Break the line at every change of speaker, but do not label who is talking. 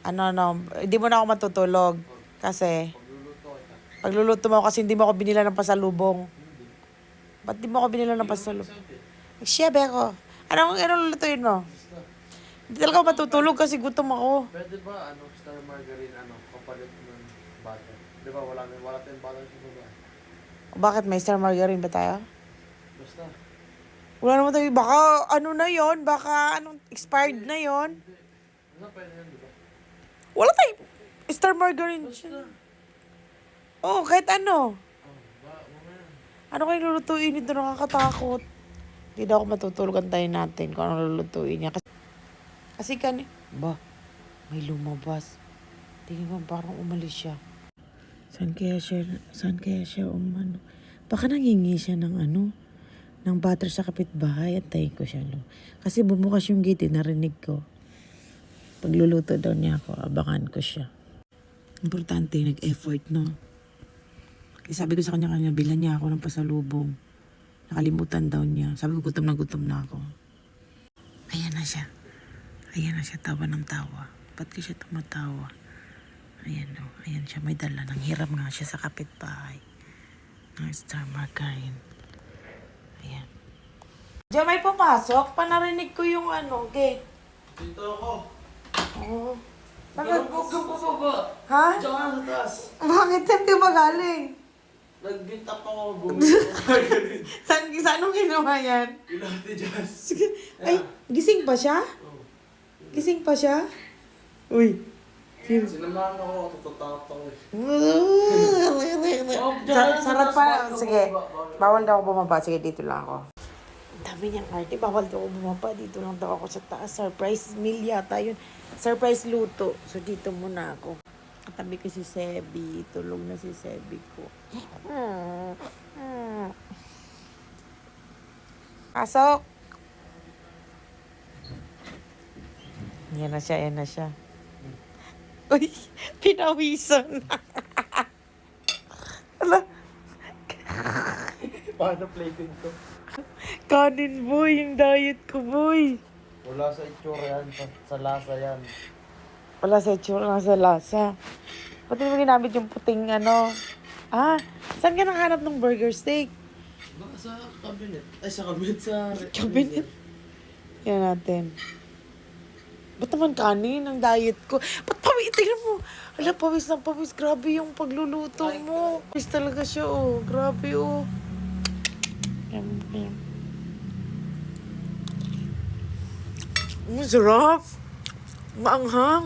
Hindi mo na ako matutulog. Kasi, pagluluto mo kasi hindi mo ako binila ng pasalubong. Ba't di mo ako binila ng pasalubong? Nag-shebe ako. Anong lulutuin mo? Hindi talaga ako matutulog kasi gutom ako.
Pwede ba, star margarine, kapalit ng butter? Di ba, wala tayong butter sa baba.
Bakit may star margarine ba tayo?
Basta.
Wala naman tayo. Baka baka expired na yon.
Pwede yan, di ba?
Wala tayo. Star margarine. Oo, kahit ano.
Mamaya.
Ano kayong lulutuin ito? Nakakatakot. Hindi na ako matutulog. Antayin natin kung ano lulutuin niya. Kasi may lumabas. Tingin mo parang umalis siya. Saan kaya siya umano? Baka nangingi siya ng butter sa kapitbahay. Antayin ko siya. Kasi bumukas yung gate, narinig ko. Pagluluto daw niya ako, abangan ko siya. Importante, nag-effort, no? Sabi ko sa kanya, bilan niya ako ng pasalubong. Nakalimutan daw niya. Sabi ko, gutom na ako. Ayan na siya, tawa ng tawa. Ba't ka siya tumatawa? Ayan siya, may dala. Nang hirap nga siya sa kapitbahay. Ng star margarine. Ayan. Diyan may pumasok, panarinig ko yung gate.
Dito ako.
Oo.
Bakit mo baba?
Ha?
Diyan ka sa taas.
Bakit hindi ba galing?
Nagbintap ako, bumili ng margarine.
Saan anong ginawa yan?
Ilate Jazz.
Ay, gising pa siya? Gising pa siya? Uy.
Sinamahan ako, tutatapang eh.
Sarap pa. Sige. Bawal daw ako bumaba. Sige, dito lang ako. Ang dami niyang arte. Bawal daw ako bumaba. Dito lang daw ako sa taas. Surprise meal yata yun. Surprise luto. So, dito muna ako. Katabi ko si Sebi. Tulog na si Sebi ko. Pasok! Yan na siya. Uy, pinawisan. Ala,
Paano plating to?
kanin boy, yung diet ko boy.
Wala sa itsura yan, sa lasa yan.
Wala sa itsura, sa lasa. Pati mo ginamit yung puting saan ka nakahanap ng burger steak?
Baka sa cabinet. Ay, sa cabinet sa...
Cabinet? Yan natin. Ba't naman kanin ang diet ko? Ba't pawis? Tingnan mo. Ala, pawis na pawis. Grabe yung pagluluto mo. Pawis talaga siya, oh. Grabe, oh. Yum. Masarap. Maanghang.